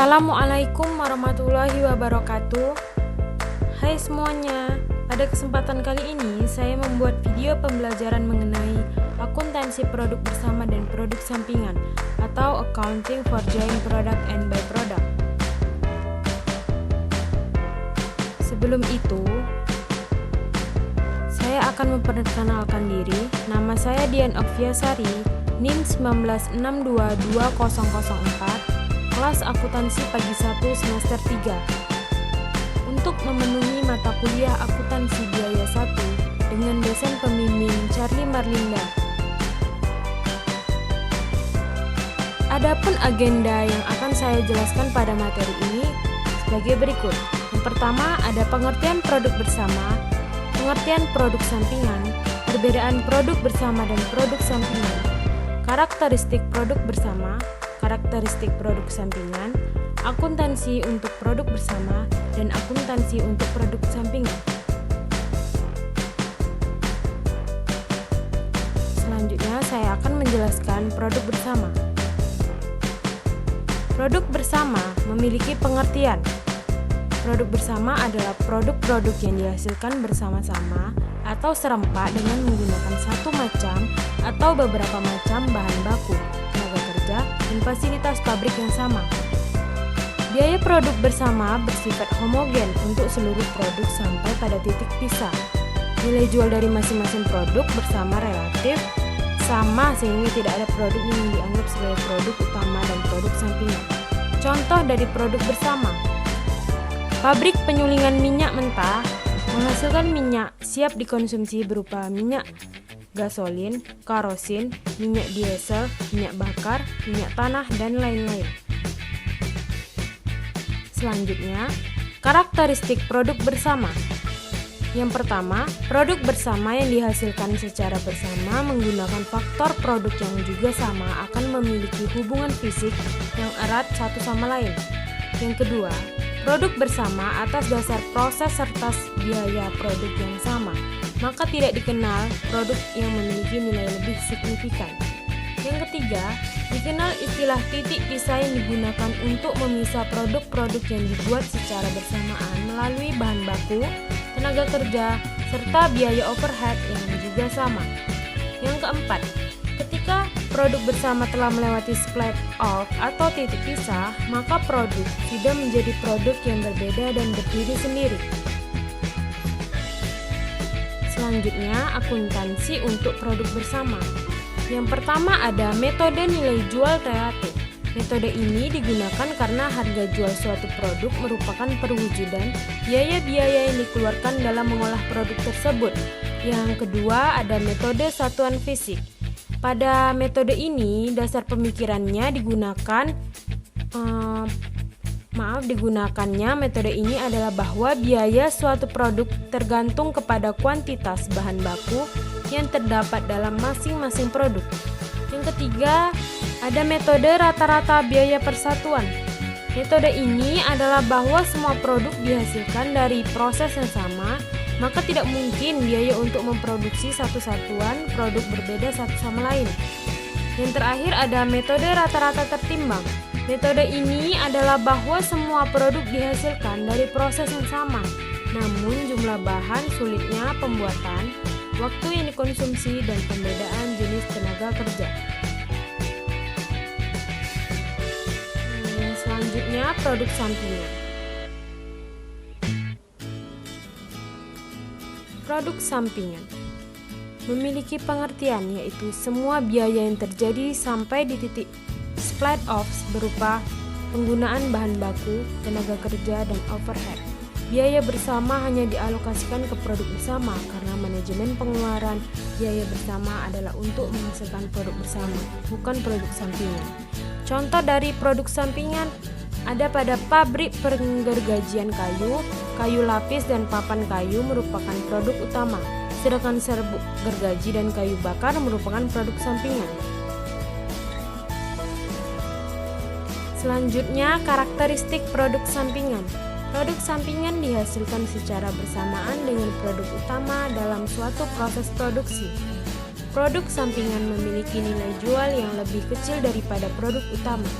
Assalamualaikum warahmatullahi wabarakatuh. Hai semuanya, pada kesempatan kali ini saya membuat video pembelajaran mengenai akuntansi produk bersama dan produk sampingan atau accounting for joint product and byproduct. Sebelum itu, saya akan memperkenalkan diri. Nama saya Dian Okviasari, NIM 196220004, kelas akuntansi pagi 1 semester 3. Untuk memenuhi mata kuliah akuntansi biaya 1 dengan dosen pembimbing Charlie Marlinda. Adapun agenda yang akan saya jelaskan pada materi ini sebagai berikut. Yang pertama ada pengertian produk bersama, pengertian produk sampingan, perbedaan produk bersama dan produk sampingan, karakteristik produk bersama, karakteristik produk sampingan, akuntansi untuk produk bersama, dan akuntansi untuk produk sampingan. Selanjutnya saya akan menjelaskan produk bersama. Produk bersama memiliki pengertian. Produk bersama adalah produk-produk yang dihasilkan bersama-sama atau serempak dengan menggunakan satu macam atau beberapa macam bahan baku, tenaga kerja, dan fasilitas pabrik yang sama. Biaya produk bersama bersifat homogen untuk seluruh produk sampai pada titik pisah. Nilai jual dari masing-masing produk bersama relatif sama sehingga tidak ada produk yang dianggap sebagai produk utama dan produk sampingan. Contoh dari produk bersama: pabrik penyulingan minyak mentah menghasilkan minyak siap dikonsumsi berupa minyak gasolin, kerosin, minyak diesel, minyak bakar, minyak tanah, dan lain-lain. Selanjutnya, karakteristik produk bersama. Yang pertama, produk bersama yang dihasilkan secara bersama menggunakan faktor produk yang juga sama akan memiliki hubungan fisik yang erat satu sama lain. Yang kedua, produk bersama atas dasar proses serta biaya produk yang sama, maka tidak dikenal produk yang memiliki nilai lebih signifikan. Yang ketiga, dikenal istilah titik pisah yang digunakan untuk memisah produk-produk yang dibuat secara bersamaan melalui bahan baku, tenaga kerja, serta biaya overhead yang juga sama. Yang keempat, ketika produk bersama telah melewati split off atau titik pisah, maka produk sudah menjadi produk yang berbeda dan berdiri sendiri. Selanjutnya, akuntansi untuk produk bersama. Yang pertama ada metode nilai jual relatif. Metode ini digunakan karena harga jual suatu produk merupakan perwujudan biaya-biaya yang dikeluarkan dalam mengolah produk tersebut. Yang kedua ada metode satuan fisik. Pada metode ini dasar pemikirannya digunakannya metode ini adalah bahwa biaya suatu produk tergantung kepada kuantitas bahan baku yang terdapat dalam masing-masing produk. Yang ketiga, ada metode rata-rata biaya persatuan. Metode ini adalah bahwa semua produk dihasilkan dari proses yang sama, maka tidak mungkin biaya untuk memproduksi satu satuan produk berbeda satu sama lain. Yang terakhir ada metode rata-rata tertimbang. Metode ini adalah bahwa semua produk dihasilkan dari proses yang sama, namun jumlah bahan, sulitnya pembuatan, waktu yang dikonsumsi, dan pembedaan jenis tenaga kerja. Selanjutnya produk sampingan. Produk sampingan memiliki pengertian yaitu semua biaya yang terjadi sampai di titik split off berupa penggunaan bahan baku, tenaga kerja, dan overhead. Biaya bersama hanya dialokasikan ke produk bersama karena manajemen pengeluaran biaya bersama adalah untuk menghasilkan produk bersama, bukan produk sampingan. Contoh dari produk sampingan ada pada pabrik penggergajian kayu, kayu lapis, dan papan kayu merupakan produk utama, sedangkan serbuk gergaji dan kayu bakar merupakan produk sampingan. Selanjutnya, karakteristik produk sampingan. Produk sampingan dihasilkan secara bersamaan dengan produk utama dalam suatu proses produksi. Produk sampingan memiliki nilai jual yang lebih kecil daripada produk utama.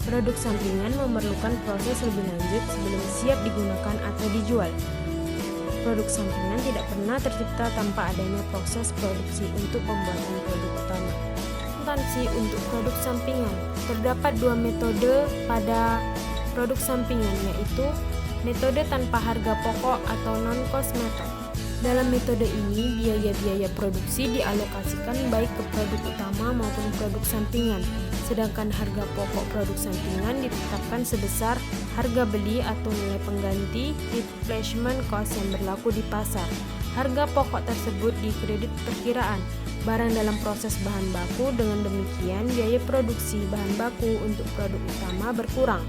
Produk sampingan memerlukan proses lebih lanjut sebelum siap digunakan atau dijual. Produk sampingan tidak pernah tercipta tanpa adanya proses produksi untuk pembuatan produk utama. Akuntansi untuk produk sampingan. Terdapat dua metode pada produk sampingan, yaitu metode tanpa harga pokok atau non-cost method. Dalam metode ini, biaya-biaya produksi dialokasikan baik ke produk utama maupun produk sampingan, sedangkan harga pokok produk sampingan ditetapkan sebesar harga beli atau nilai pengganti replacement cost yang berlaku di pasar. Harga pokok tersebut dikredit perkiraan barang dalam proses bahan baku, dengan demikian biaya produksi bahan baku untuk produk utama berkurang.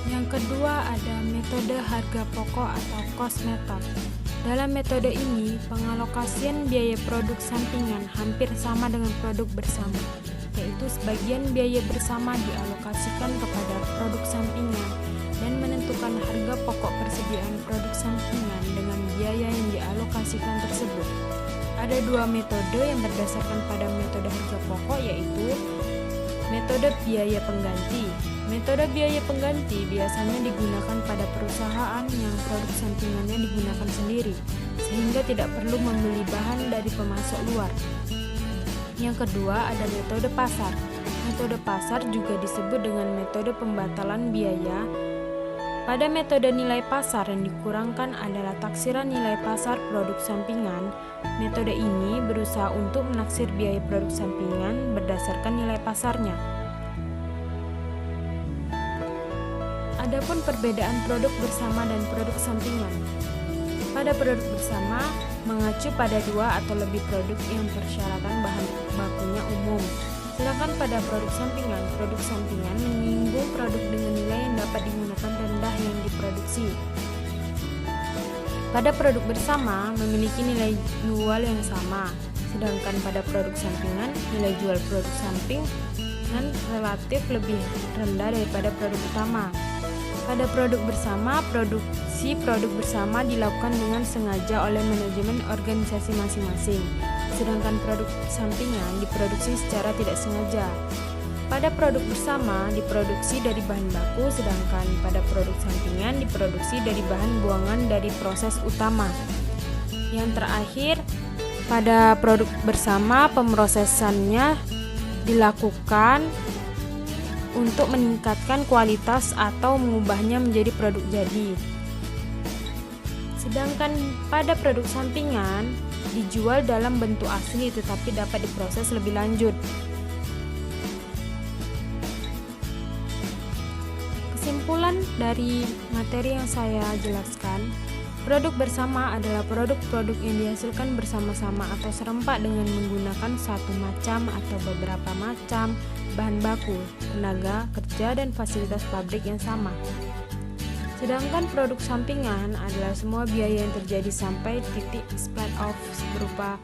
Yang kedua ada metode harga pokok atau cost method. Dalam metode ini, pengalokasian biaya produk sampingan hampir sama dengan produk bersama, yaitu sebagian biaya bersama dialokasikan kepada produk sampingan dan menentukan harga pokok persediaan produk sampingan dengan biaya yang dialokasikan tersebut. Ada dua metode yang berdasarkan pada metode harga pokok, yaitu metode biaya pengganti. Metode biaya pengganti biasanya digunakan pada perusahaan yang produk sampingannya digunakan sendiri, sehingga tidak perlu membeli bahan dari pemasok luar. Yang kedua ada metode pasar. Metode pasar juga disebut dengan metode pembatalan biaya. Pada metode nilai pasar yang dikurangkan adalah taksiran nilai pasar produk sampingan. Metode ini berusaha untuk menaksir biaya produk sampingan berdasarkan nilai pasarnya. Adapun perbedaan produk bersama dan produk sampingan. Pada produk bersama mengacu pada dua atau lebih produk yang persyaratan bahan bakunya umum. Sedangkan pada produk sampingan menyinggung produk dengan nilai yang dapat digunakan rendah yang diproduksi. Pada produk bersama memiliki nilai jual yang sama, sedangkan pada produk sampingan nilai jual produk sampingan relatif lebih rendah daripada produk utama. Pada produk bersama, produksi produk bersama dilakukan dengan sengaja oleh manajemen organisasi masing-masing, sedangkan produk sampingan diproduksi secara tidak sengaja. Pada produk bersama diproduksi dari bahan baku, sedangkan pada produk sampingan diproduksi dari bahan buangan dari proses utama. Yang terakhir, pada produk bersama pemrosesannya dilakukan untuk meningkatkan kualitas atau mengubahnya menjadi produk jadi. Sedangkan pada produk sampingan dijual dalam bentuk asli tetapi dapat diproses lebih lanjut. Kesimpulan dari materi yang saya jelaskan, produk bersama adalah produk-produk yang dihasilkan bersama-sama atau serempak dengan menggunakan satu macam atau beberapa macam bahan baku, tenaga kerja, dan fasilitas pabrik yang sama. Sedangkan produk sampingan adalah semua biaya yang terjadi sampai titik split off berupa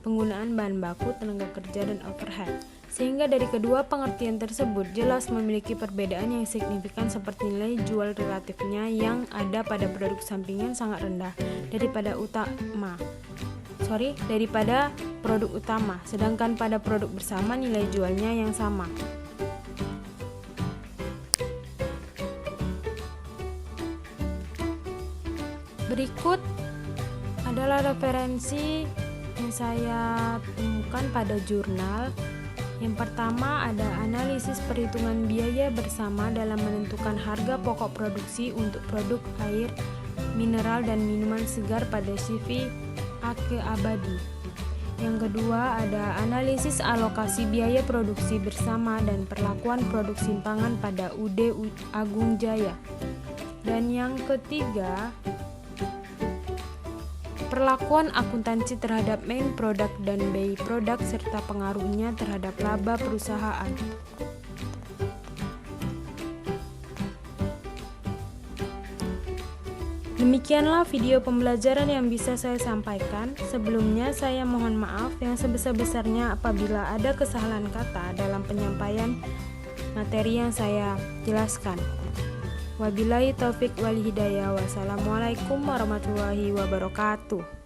penggunaan bahan baku, tenaga kerja, dan overhead. Sehingga dari kedua pengertian tersebut jelas memiliki perbedaan yang signifikan, seperti nilai jual relatifnya yang ada pada produk sampingan sangat rendah daripada produk utama, sedangkan pada produk bersama nilai jualnya yang sama. Berikut adalah referensi yang saya temukan pada jurnal. Yang pertama ada analisis perhitungan biaya bersama dalam menentukan harga pokok produksi untuk produk air, mineral, dan minuman segar pada CV Ake Abadi. Yang kedua ada analisis alokasi biaya produksi bersama dan perlakuan produk simpangan pada UD Agung Jaya. Dan yang ketiga, perlakuan akuntansi terhadap main product dan by product serta pengaruhnya terhadap laba perusahaan. Demikianlah video pembelajaran yang bisa saya sampaikan. Sebelumnya saya mohon maaf yang sebesar-besarnya apabila ada kesalahan kata dalam penyampaian materi yang saya jelaskan. Wabillahi taufik wal hidayah. Wassalamualaikum warahmatullahi wabarakatuh.